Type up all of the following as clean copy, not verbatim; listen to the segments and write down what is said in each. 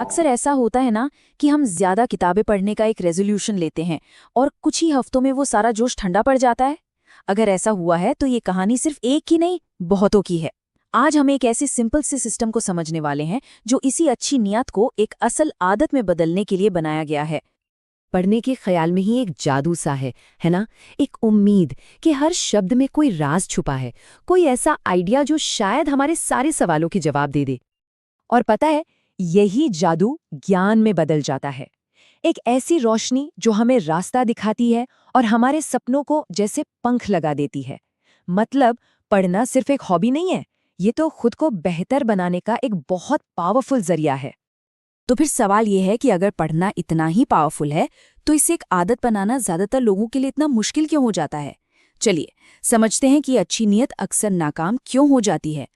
अक्सर ऐसा होता है ना कि हम ज्यादा किताबें पढ़ने का एक रेजोल्यूशन लेते हैं और कुछ ही हफ्तों में वो सारा जोश ठंडा पड़ जाता है। अगर ऐसा हुआ है तो ये कहानी सिर्फ एक की नहीं, बहुतों की है। आज हम एक ऐसे सिंपल से सिस्टम को समझने वाले हैं जो इसी अच्छी नियत को एक असल आदत में बदलने के लिए बनाया गया है। पढ़ने के ख्याल में ही एक जादू सा है ना? एक उम्मीद कि हर शब्द में कोई राज छुपा है, कोई ऐसा आइडिया जो शायद हमारे सारे सवालों के जवाब दे दे। और पता है, यही जादू ज्ञान में बदल जाता है। एक ऐसी रोशनी जो हमें रास्ता दिखाती है और हमारे सपनों को जैसे पंख लगा देती है। मतलब पढ़ना सिर्फ एक हॉबी नहीं है, ये तो खुद को बेहतर बनाने का एक बहुत पावरफुल जरिया है। तो फिर सवाल ये है कि अगर पढ़ना इतना ही पावरफुल है तो इसे एक आदत बनाना ज्यादातर लोगों के लिए इतना मुश्किल क्यों हो जाता है। चलिए समझते हैं कि अच्छी नीयत अक्सर नाकाम क्यों हो जाती है।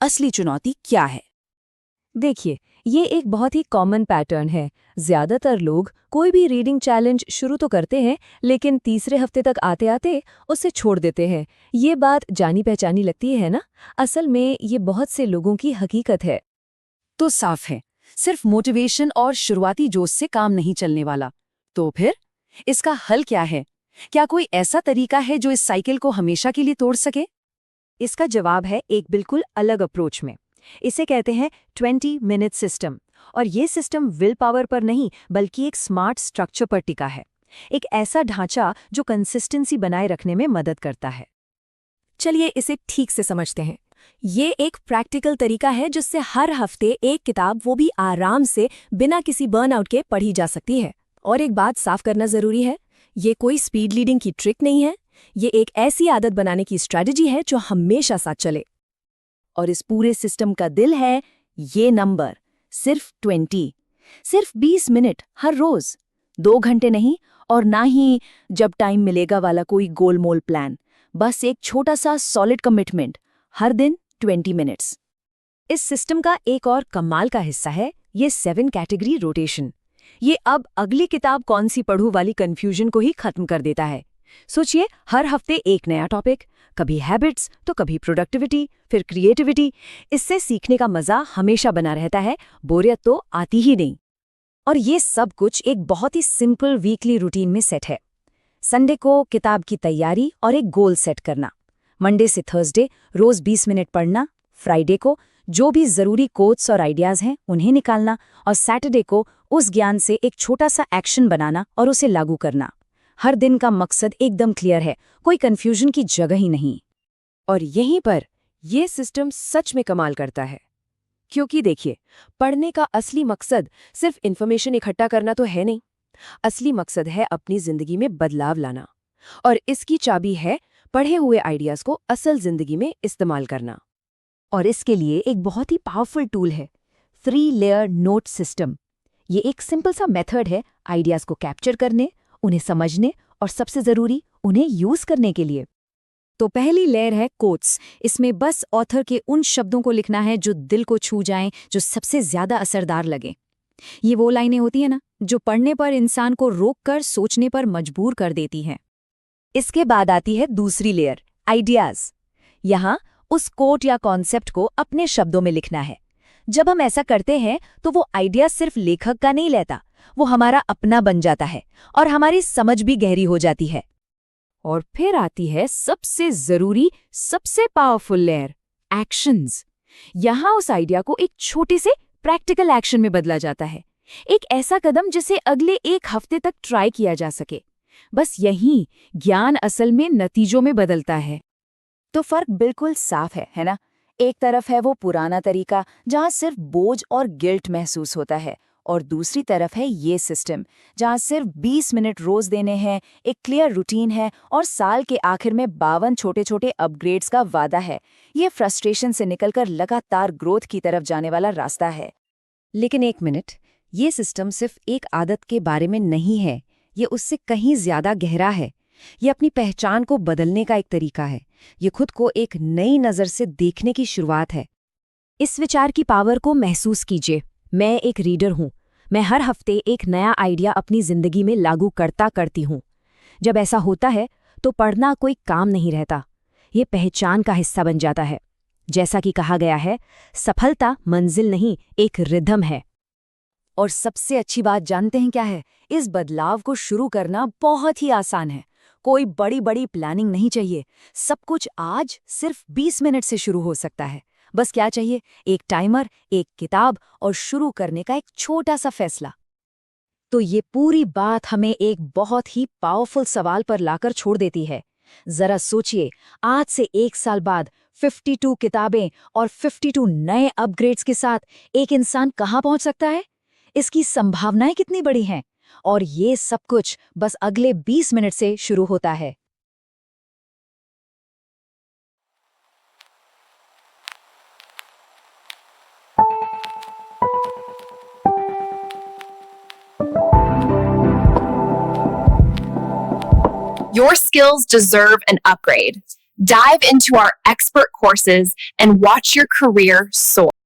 असली चुनौती क्या है? देखिए, ये एक बहुत ही कॉमन पैटर्न है। ज्यादातर लोग कोई भी रीडिंग चैलेंज शुरू तो करते हैं, लेकिन तीसरे हफ्ते तक आते आते उसे छोड़ देते हैं। ये बात जानी पहचानी लगती है ना? असल में ये बहुत से लोगों की हकीकत है। तो साफ है, सिर्फ मोटिवेशन और शुरुआती जोश से काम नहीं चलने वाला। तो फिर इसका हल क्या है? क्या कोई ऐसा तरीका है जो इस साइकिल को हमेशा के लिए तोड़ सके? इसका जवाब है एक बिल्कुल अलग अप्रोच में। इसे कहते हैं 20 मिनट सिस्टम। और ये सिस्टम विल पावर पर नहीं, बल्कि एक स्मार्ट स्ट्रक्चर पर टिका है। एक ऐसा ढांचा जो कंसिस्टेंसी बनाए रखने में मदद करता है। चलिए इसे ठीक से समझते हैं। ये एक प्रैक्टिकल तरीका है जिससे हर हफ्ते एक किताब, वो भी आराम से, बिना किसी बर्नआउट के पढ़ी जा सकती है। और एक बात साफ करना जरूरी है, ये कोई स्पीड रीडिंग की ट्रिक नहीं है। ये एक ऐसी आदत बनाने की स्ट्रैटेजी है जो हमेशा साथ चले। और इस पूरे सिस्टम का दिल है ये नंबर, सिर्फ 20, सिर्फ 20 मिनट हर रोज। 2 घंटे नहीं, और ना ही जब टाइम मिलेगा वाला कोई गोलमोल प्लान। बस एक छोटा सा सॉलिड कमिटमेंट, हर दिन 20 मिनट्स। इस सिस्टम का एक और कमाल का हिस्सा है ये 7 कैटेगरी रोटेशन। ये अब अगली किताब कौन सी पढ़ूं वाली कंफ्यूजन को ही खत्म कर देता है। सोचिए, हर हफ्ते एक नया टॉपिक, कभी हैबिट्स तो कभी प्रोडक्टिविटी, फिर क्रिएटिविटी। इससे सीखने का मजा हमेशा बना रहता है, बोरियत तो आती ही नहीं। और ये सब कुछ एक बहुत ही सिंपल वीकली रूटीन में सेट है। संडे को किताब की तैयारी और एक गोल सेट करना। मंडे से थर्सडे रोज 20 मिनट पढ़ना। फ्राइडे को जो भी जरूरी कोट्स और आइडियाज हैं उन्हें निकालना। और सैटरडे को उस ज्ञान से एक छोटा सा एक्शन बनाना और उसे लागू करना। हर दिन का मकसद एकदम क्लियर है, कोई कंफ्यूजन की जगह ही नहीं। और यहीं पर यह सिस्टम सच में कमाल करता है। क्योंकि देखिए, पढ़ने का असली मकसद सिर्फ इन्फॉर्मेशन इकट्ठा करना तो है नहीं। असली मकसद है अपनी जिंदगी में बदलाव लाना। और इसकी चाबी है पढ़े हुए आइडियाज को असल जिंदगी में इस्तेमाल करना। और इसके लिए एक बहुत ही पावरफुल टूल है 3 लेयर नोट सिस्टम। ये एक सिंपल सा मेथड है आइडियाज को कैप्चर करने, उन्हें समझने और सबसे जरूरी उन्हें यूज करने के लिए। तो पहली लेयर है कोट्स। इसमें बस ऑथर के उन शब्दों को लिखना है जो दिल को छू जाएं, जो सबसे ज्यादा असरदार लगे। ये वो लाइनें होती है ना जो पढ़ने पर इंसान को रोककर सोचने पर मजबूर कर देती हैं। इसके बाद आती है दूसरी लेयर, आइडियाज। यहाँ उस कोट या कॉन्सेप्ट को अपने शब्दों में लिखना है। जब हम ऐसा करते हैं तो वो आइडिया सिर्फ लेखक का नहीं लेता, वो हमारा अपना बन जाता है और हमारी समझ भी गहरी हो जाती है। और फिर आती है सबसे जरूरी, सबसे पावरफुल लेयर, एक्शंस। यहाँ उस आइडिया को एक छोटे से प्रैक्टिकल एक्शन में बदला जाता है। एक ऐसा कदम जिसे अगले 1 हफ्ते तक ट्राई किया जा सके। बस यही ज्ञान असल में नतीजों में बदलता है। तो फर्क बिल्कुल साफ है ना? एक तरफ है वो पुराना तरीका जहाँ सिर्फ बोझ और गिल्ट महसूस होता है, और दूसरी तरफ है ये सिस्टम जहाँ सिर्फ 20 मिनट रोज देने हैं, एक क्लियर रूटीन है और साल के आखिर में 52 छोटे छोटे अपग्रेड्स का वादा है। ये फ्रस्ट्रेशन से निकलकर लगातार ग्रोथ की तरफ जाने वाला रास्ता है। लेकिन एक मिनट, ये सिस्टम सिर्फ एक आदत के बारे में नहीं है, ये उससे कहीं ज्यादा गहरा है। ये अपनी पहचान को बदलने का एक तरीका है। ये खुद को एक नई नज़र से देखने की शुरुआत है। इस विचार की पावर को महसूस कीजिए। मैं एक रीडर हूँ। मैं हर हफ्ते एक नया आइडिया अपनी जिंदगी में लागू करती हूँ। जब ऐसा होता है तो पढ़ना कोई काम नहीं रहता, ये पहचान का हिस्सा बन जाता है। जैसा कि कहा गया है, सफलता मंजिल नहीं, एक रिदम है। और सबसे अच्छी बात जानते हैं क्या है? इस बदलाव को शुरू करना बहुत ही आसान है। कोई बड़ी बड़ी प्लानिंग नहीं चाहिए। सब कुछ आज सिर्फ 20 मिनट से शुरू हो सकता है। बस क्या चाहिए? एक टाइमर, एक किताब और शुरू करने का एक छोटा सा फैसला। तो ये पूरी बात हमें एक बहुत ही पावरफुल सवाल पर लाकर छोड़ देती है। जरा सोचिए, आज से 1 साल बाद 52 किताबें और 52 नए अपग्रेड्स के साथ एक इंसान कहाँ पहुंच सकता है? इसकी संभावनाएं कितनी बड़ी हैं? और ये सब कुछ बस अगले 20 मिनट से शुरू होता है। Your skills deserve an upgrade. Dive into our expert courses and watch your career soar.